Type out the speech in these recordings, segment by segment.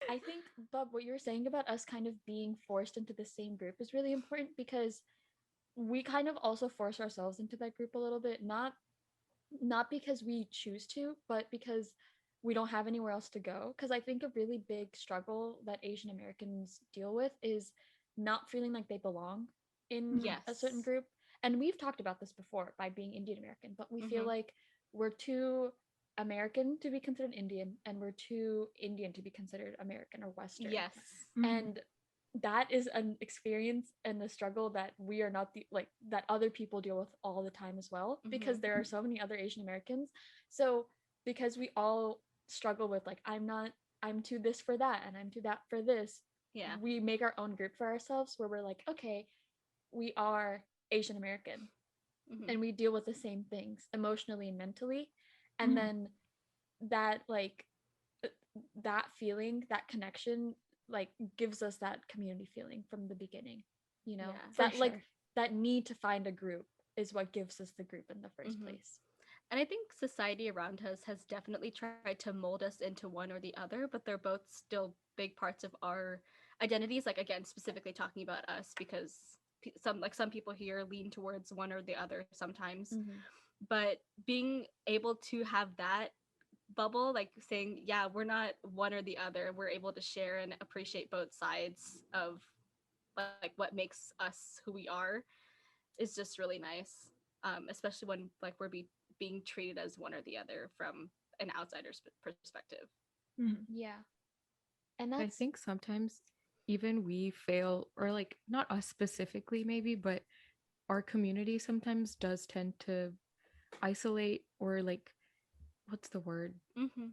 I think, Bob, what you were saying about us kind of being forced into the same group is really important because we kind of also force ourselves into that group a little bit, not because we choose to, but because we don't have anywhere else to go. Because I think a really big struggle that Asian Americans deal with is not feeling like they belong in a certain Yes. group. And we've talked about this before by being Indian American, but we feel Mm-hmm. like we're too American to be considered Indian and we're too Indian to be considered American or Western. Yes. Mhm. And that is an experience and a struggle that we are not the like that other people deal with all the time as well Mm-hmm. because there are so many other Asian Americans. So because we all struggle with like I'm too this for that and I'm too that for this, Yeah. we make our own group for ourselves where we're like, okay, we are Asian American Mm-hmm. and we deal with the same things emotionally and mentally. And Mhm. then that like uh, that feeling, that connection like gives us that community feeling from the beginning, you know, Yeah. For that like sure. that need to find a group is what gives us the group in the first Mm-hmm. place. And I think society around us has definitely tried to mold us into one or the other, but they're both still big parts of our identities. Like again, specifically talking about us, because some people here lean towards one or the other sometimes. Mm-hmm. But being able to have that bubble, like saying, yeah, we're not one or the other. We're able to share and appreciate both sides of like what makes us who we are is just really nice. Especially when like being treated as one or the other from an outsider's perspective. Mhm. Yeah, and I that's think sometimes even we fail, or like not us specifically, maybe, but our community sometimes does tend to isolate or like, what's the word? Mm-hmm.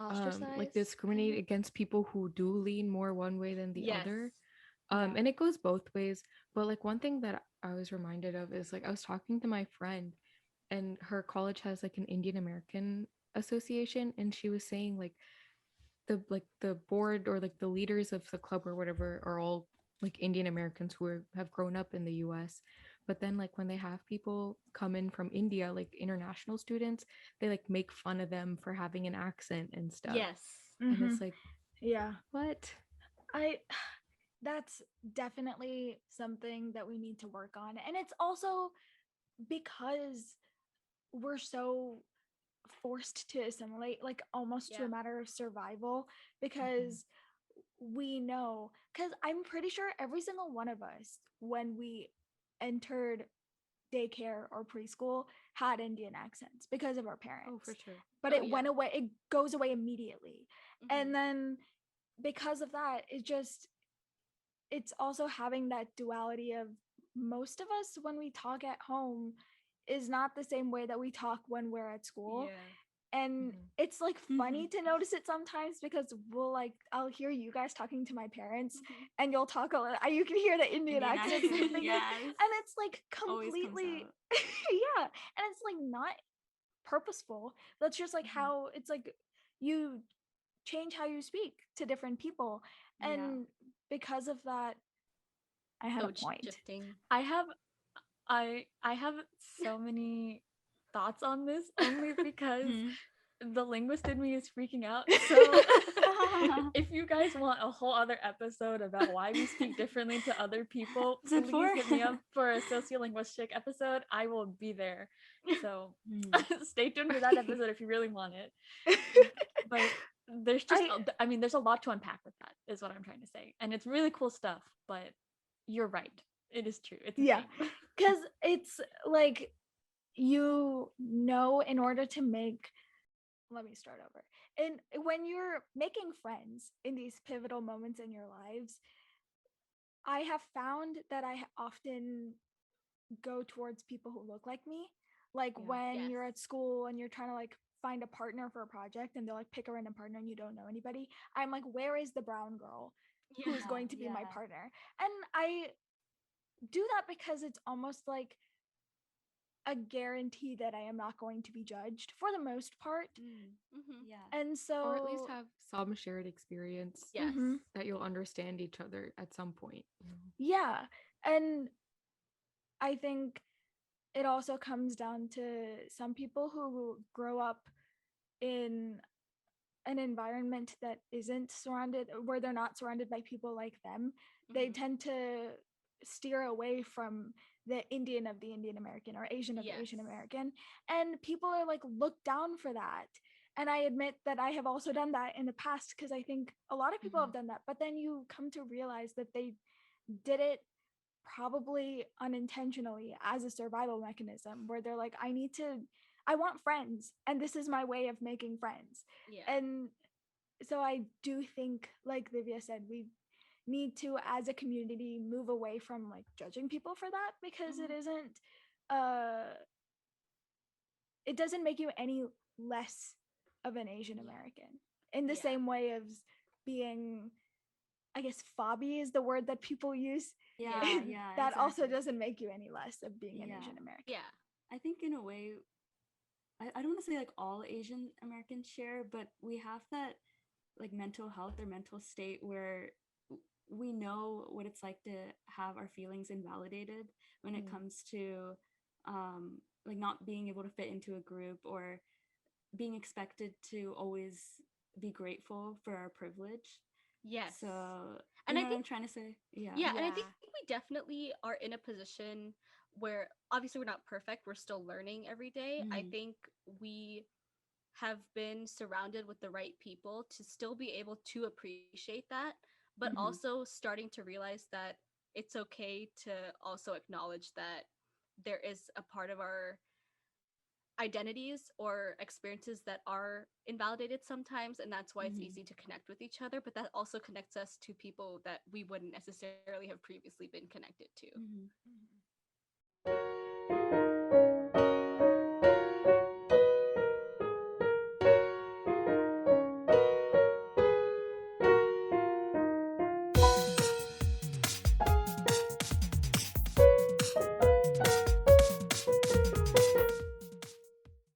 Like ostracized kind discriminate of. against people who do lean more one way than the Yes. other. Yeah. And it goes both ways. But like one thing that I was reminded of is like I was talking to my friend and her college has like an Indian American association, and she was saying like the board or like the leaders of the club or whatever are all like Indian Americans who have grown up in the US. But then like when they have people come in from India, like international students, they like make fun of them for having an accent and stuff. Yes. And Mhm. it's like, Yeah. what? I that's definitely something that we need to work on. And it's also because we're so forced to assimilate, like almost to Yeah. a matter of survival, Mhm. because we know, because I'm pretty sure every single one of us, when we entered daycare or preschool, had Indian accents because of our Oh, for parents. sure. But Oh it yeah. went away, it goes away immediately. Mm-hmm. And then because of that, it's also having that duality of most of us when we talk at home is not the same way that we talk when we're at school. Yeah. And Mhm. it's like Mm-hmm. funny to notice it sometimes because I'll hear you guys talking to my parents Mm-hmm. and you'll talk a little, you can hear the Indian Indian accent accent. creeping in, Yes. and it's like Always comes completely out. yeah, and it's like not purposeful. That's just like Mm-hmm. how it's like you change how you speak to different people. Yeah. And because of that, I had a Code point. shifting. I have I have so many thoughts on this only because Mm-hmm. the linguist in me is freaking out. So if you guys want a whole other episode about why we speak differently to other people, Is it for? please hit me up for a sociolinguistic episode. I will be there. So Mm. stay tuned for that episode if you really want it. But there's just I I mean there's a lot to unpack with that is what I'm trying to say. And it's really cool stuff, but you're right. It is true. It's a yeah, thing. because it's like in order to make, let me start over. And when you're making friends in these pivotal moments in your lives, I have found that often go towards people who look like me. Like Yeah. when Yes. you're at school and you're trying to like find a partner for a project and they're like pick a random partner and you don't know anybody. I'm like, where is the brown girl who's Yeah. going to be my Yeah. partner? And I do that because it's almost like a guarantee that I am not going to be judged for the most part. Mm. Mm-hmm. Yeah. And Or at least so, have some shared experience Yes. mhm, that you'll understand each other at some point. yeah. And I think it also comes down to some people who grow up in an environment that isn't surrounded, where they're not surrounded by people like them, they Mhm. tend to steer away from the Indian of the Indian American or Asian of the Yes. Asian American. And people are like looked down for that. And I admit that I have also done that in the past because I think a lot of people have done that. But then you come to realize that they did it probably unintentionally as a survival mechanism where they're like, I want friends, and this is my way of making friends. Yeah. And so I do think, like Livia said, we need to, as a community, move away from like judging people for that because Mhm. uh it doesn't make you any less of an Asian Yeah. American in the Yeah. same way as being, I guess, fobby is the word that people use. Yeah, yeah, That also exactly. doesn't make you any less of being an Yeah. Asian American. Yeah. I think in a way, I don't want to say like all Asian Americans share, but we have that like mental health or mental state where we know what it's like to have our feelings invalidated when it Mm. comes to like not being able to fit into a group or being expected to always be grateful for our privilege. Yes. So, you And know I what I'm think, trying to say? Yeah. yeah, and I Yeah. think we definitely are in a position where obviously we're not perfect, we're still learning every day. I Mhm. think we have been surrounded with the right people to still be able to appreciate that, but Mhm. also starting to realize that it's okay to also acknowledge that there is a part of our identities or experiences that are invalidated sometimes, and that's why it's Mhm. easy to connect with each other, but that also connects us to people that we wouldn't necessarily have previously been connected to. Mhm. Mhm.